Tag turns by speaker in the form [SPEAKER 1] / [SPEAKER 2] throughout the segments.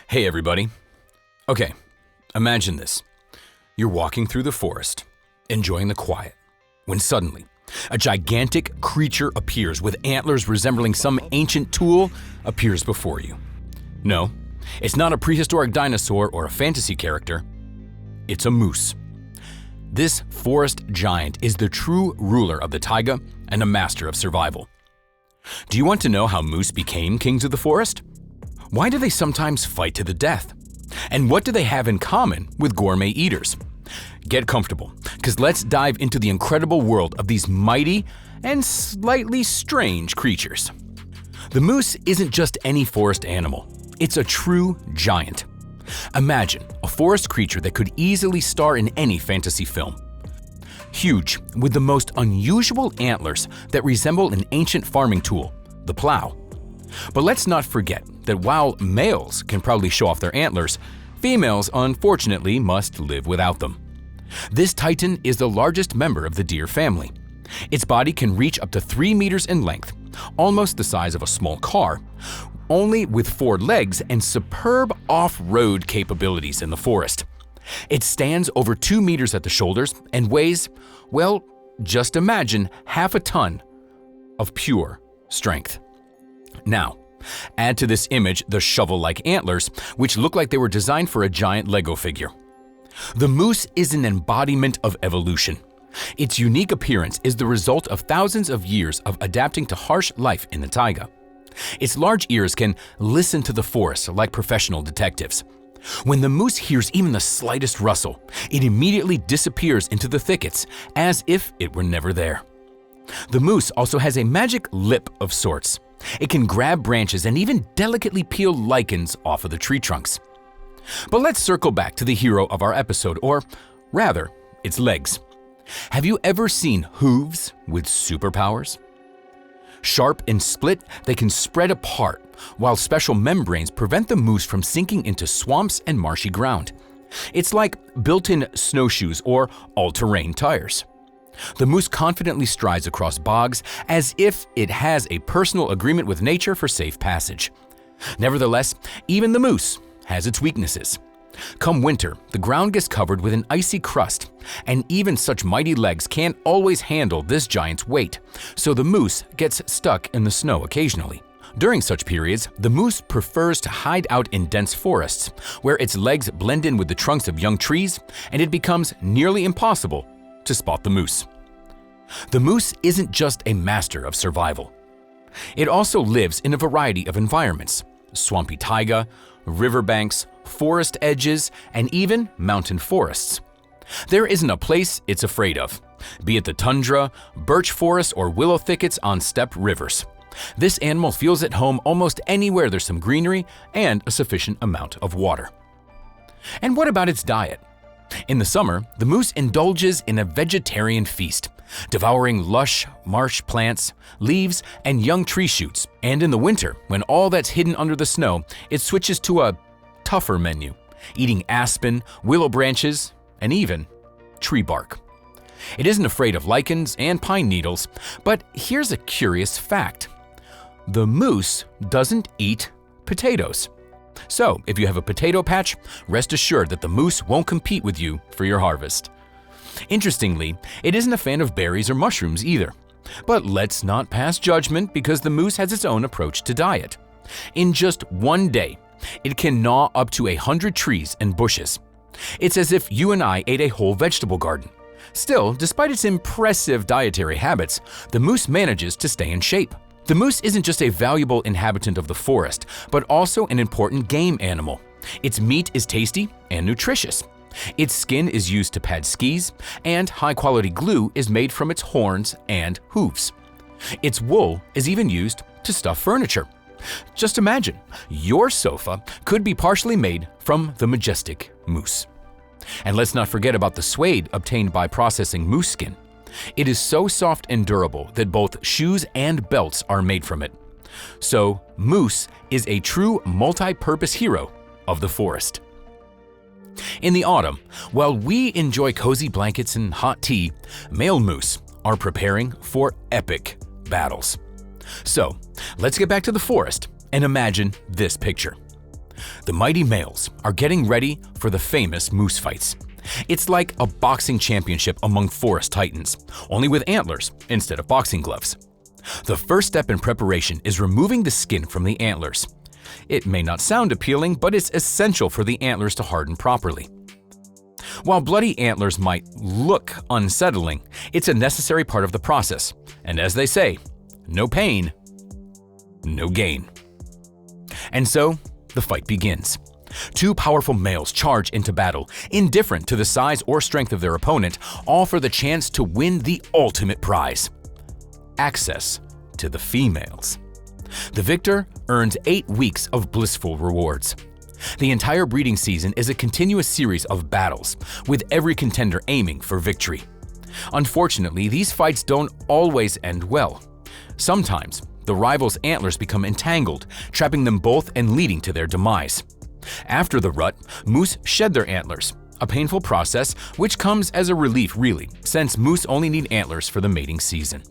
[SPEAKER 1] Hey everybody. Okay, imagine this. You're walking through the forest, enjoying the quiet, when suddenly, a gigantic creature appears with antlers resembling some ancient tool appears before you. No, it's not a prehistoric dinosaur or a fantasy character. It's a moose. This forest giant is the true ruler of the taiga and a master of survival. Do you want to know how moose became kings of the forest? Why do they sometimes fight to the death? And what do they have in common with gourmet eaters? Get comfortable, because let's dive into the incredible world of these mighty and slightly strange creatures. The moose isn't just any forest animal. It's a true giant. Imagine a forest creature that could easily star in any fantasy film. Huge, with the most unusual antlers that resemble an ancient farming tool, the plow. But let's not forget that while males can proudly show off their antlers, females unfortunately must live without them. This titan is the largest member of the deer family. Its body can reach up to 3 meters in length, almost the size of a small car, only with 4 legs and superb off-road capabilities in the forest. It stands over 2 meters at the shoulders and weighs, well, just imagine half a ton of pure strength. Now, add to this image the shovel-like antlers, which look like they were designed for a giant Lego figure. The moose is an embodiment of evolution. Its unique appearance is the result of thousands of years of adapting to harsh life in the taiga. Its large ears can listen to the forest like professional detectives. When the moose hears even the slightest rustle, it immediately disappears into the thickets as if it were never there. The moose also has a magic lip of sorts. It can grab branches and even delicately peel lichens off of the tree trunks. But let's circle back to the hero of our episode, or rather, its legs. Have you ever seen hooves with superpowers? Sharp and split, they can spread apart, while special membranes prevent the moose from sinking into swamps and marshy ground. It's like built-in snowshoes or all-terrain tires. The moose confidently strides across bogs as if it has a personal agreement with nature for safe passage. Nevertheless, even the moose has its weaknesses. Come winter, the ground gets covered with an icy crust, and even such mighty legs can't always handle this giant's weight, so the moose gets stuck in the snow occasionally. During such periods, the moose prefers to hide out in dense forests, where its legs blend in with the trunks of young trees, and it becomes nearly impossible to spot the moose. The moose isn't just a master of survival. It also lives in a variety of environments: swampy taiga, riverbanks, forest edges, and even mountain forests. There isn't a place it's afraid of, be it the tundra, birch forest, or willow thickets on steppe rivers. This animal feels at home almost anywhere there's some greenery and a sufficient amount of water. And what about its diet? In the summer, the moose indulges in a vegetarian feast, devouring lush marsh plants, leaves, and young tree shoots. And in the winter, when all that's hidden under the snow, it switches to a tougher menu, eating aspen, willow branches, and even tree bark. It isn't afraid of lichens and pine needles, but here's a curious fact. The moose doesn't eat potatoes. So, if you have a potato patch, rest assured that the moose won't compete with you for your harvest. Interestingly, it isn't a fan of berries or mushrooms either. But let's not pass judgment, because the moose has its own approach to diet. In just one day, it can gnaw up to 100 trees and bushes. It's as if you and I ate a whole vegetable garden. Still, despite its impressive dietary habits, the moose manages to stay in shape. The moose isn't just a valuable inhabitant of the forest, but also an important game animal. Its meat is tasty and nutritious. Its skin is used to pad skis, and high-quality glue is made from its horns and hooves. Its wool is even used to stuff furniture. Just imagine, your sofa could be partially made from the majestic moose. And let's not forget about the suede obtained by processing moose skin. It is so soft and durable that both shoes and belts are made from it. So, moose is a true multi-purpose hero of the forest. In the autumn, while we enjoy cozy blankets and hot tea, male moose are preparing for epic battles. So, let's get back to the forest and imagine this picture. The mighty males are getting ready for the famous moose fights. It's like a boxing championship among forest titans, only with antlers instead of boxing gloves. The first step in preparation is removing the skin from the antlers. It may not sound appealing, but it's essential for the antlers to harden properly. While bloody antlers might look unsettling, it's a necessary part of the process, and as they say, no pain, no gain. And so, the fight begins. Two powerful males charge into battle, indifferent to the size or strength of their opponent, all for the chance to win the ultimate prize: access to the females. The victor earns 8 weeks of blissful rewards. The entire breeding season is a continuous series of battles, with every contender aiming for victory. Unfortunately, these fights don't always end well. Sometimes, the rivals' antlers become entangled, trapping them both and leading to their demise. After the rut, moose shed their antlers, a painful process which comes as a relief really, since moose only need antlers for the mating season.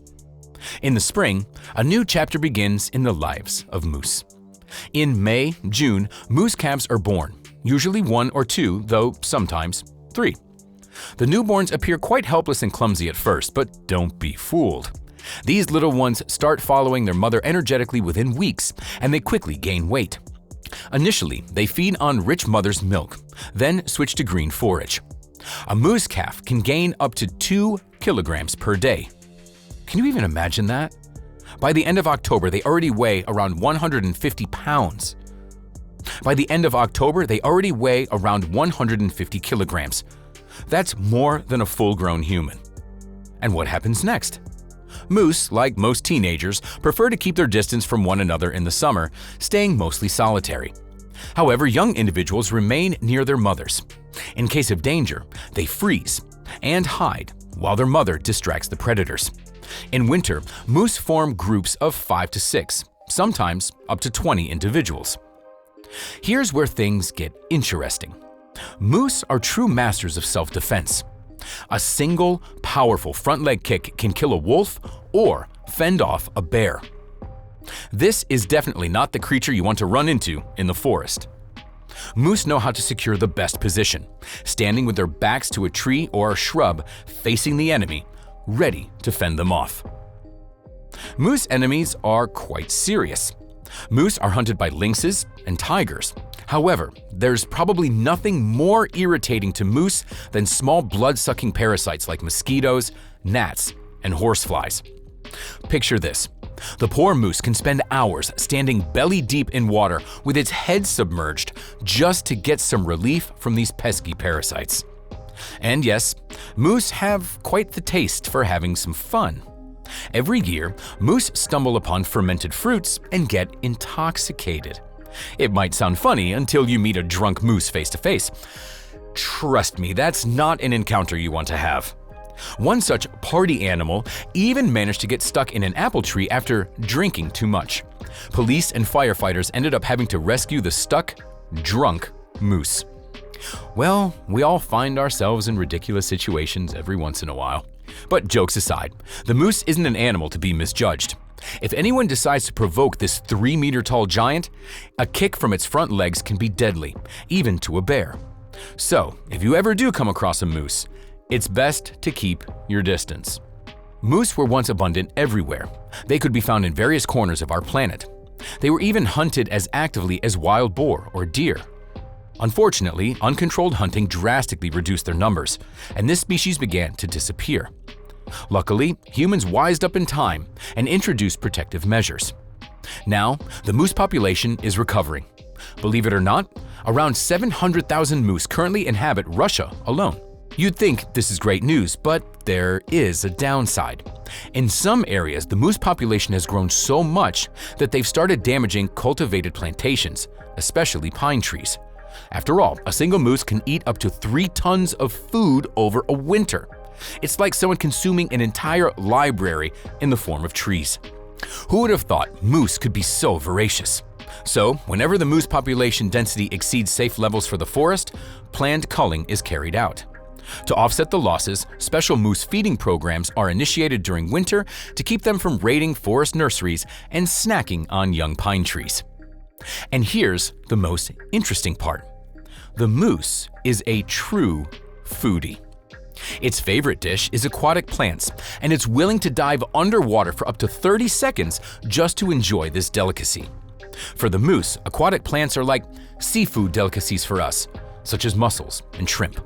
[SPEAKER 1] In the spring, a new chapter begins in the lives of moose. In May, June, moose calves are born, usually 1 or 2, though sometimes 3. The newborns appear quite helpless and clumsy at first, but don't be fooled. These little ones start following their mother energetically within weeks, and they quickly gain weight. Initially, they feed on rich mother's milk, then switch to green forage. A moose calf can gain up to 2 kilograms per day. Can you even imagine that? By the end of October, they already weigh around 150 pounds. By the end of October, they already weigh around 150 kilograms. That's more than a full-grown human. And what happens next? Moose, like most teenagers, prefer to keep their distance from one another in the summer, staying mostly solitary. However, young individuals remain near their mothers. In case of danger, they freeze and hide while their mother distracts the predators. In winter, moose form groups of 5 to 6, sometimes up to 20 individuals. Here's where things get interesting. Moose are true masters of self-defense. A single, powerful front leg kick can kill a wolf or fend off a bear. This is definitely not the creature you want to run into in the forest. Moose know how to secure the best position, standing with their backs to a tree or a shrub facing the enemy, ready to fend them off. Moose enemies are quite serious. Moose are hunted by lynxes and tigers. However, there's probably nothing more irritating to moose than small blood-sucking parasites like mosquitoes, gnats, and horseflies. Picture this. The poor moose can spend hours standing belly deep in water with its head submerged just to get some relief from these pesky parasites. And yes, moose have quite the taste for having some fun. Every year, moose stumble upon fermented fruits and get intoxicated. It might sound funny until you meet a drunk moose face to face. Trust me, that's not an encounter you want to have. One such party animal even managed to get stuck in an apple tree after drinking too much. Police and firefighters ended up having to rescue the stuck, drunk moose. Well, we all find ourselves in ridiculous situations every once in a while. But jokes aside, the moose isn't an animal to be misjudged. If anyone decides to provoke this 3-meter-tall giant, a kick from its front legs can be deadly, even to a bear. So, if you ever do come across a moose, it's best to keep your distance. Moose were once abundant everywhere. They could be found in various corners of our planet. They were even hunted as actively as wild boar or deer. Unfortunately, uncontrolled hunting drastically reduced their numbers, and this species began to disappear. Luckily, humans wised up in time and introduced protective measures. Now, the moose population is recovering. Believe it or not, around 700,000 moose currently inhabit Russia alone. You'd think this is great news, but there is a downside. In some areas, the moose population has grown so much that they've started damaging cultivated plantations, especially pine trees. After all, a single moose can eat up to 3 tons of food over a winter. It's like someone consuming an entire library in the form of trees. Who would have thought moose could be so voracious? So, whenever the moose population density exceeds safe levels for the forest, planned culling is carried out. To offset the losses, special moose feeding programs are initiated during winter to keep them from raiding forest nurseries and snacking on young pine trees. And here's the most interesting part. The moose is a true foodie. Its favorite dish is aquatic plants, and it's willing to dive underwater for up to 30 seconds just to enjoy this delicacy. For the moose, aquatic plants are like seafood delicacies for us, such as mussels and shrimp.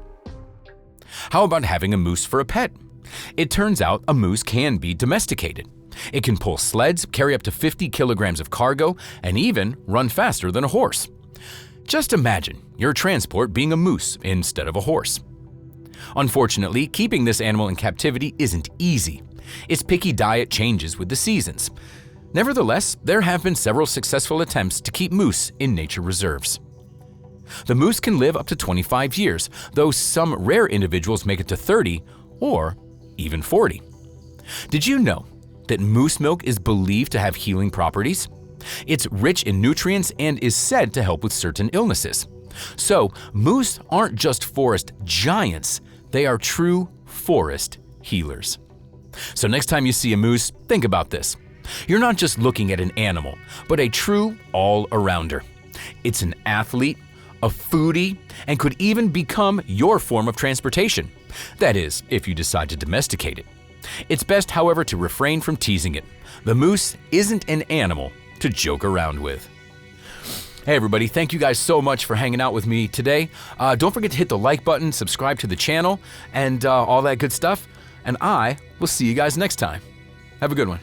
[SPEAKER 1] How about having a moose for a pet? It turns out a moose can be domesticated. It can pull sleds, carry up to 50 kilograms of cargo, and even run faster than a horse. Just imagine your transport being a moose instead of a horse. Unfortunately, keeping this animal in captivity isn't easy. Its picky diet changes with the seasons. Nevertheless, there have been several successful attempts to keep moose in nature reserves. The moose can live up to 25 years, though some rare individuals make it to 30 or even 40. Did you know that moose milk is believed to have healing properties? It's rich in nutrients and is said to help with certain illnesses. So, moose aren't just forest giants, they are true forest healers. So next time you see a moose, think about this. You're not just looking at an animal, but a true all-arounder. It's an athlete, a foodie, and could even become your form of transportation. That is, if you decide to domesticate it. It's best, however, to refrain from teasing it. The moose isn't an animal to joke around with. Hey everybody, thank you guys so much for hanging out with me today. Don't forget to hit the like button, subscribe to the channel, and all that good stuff. And I will see you guys next time. Have a good one.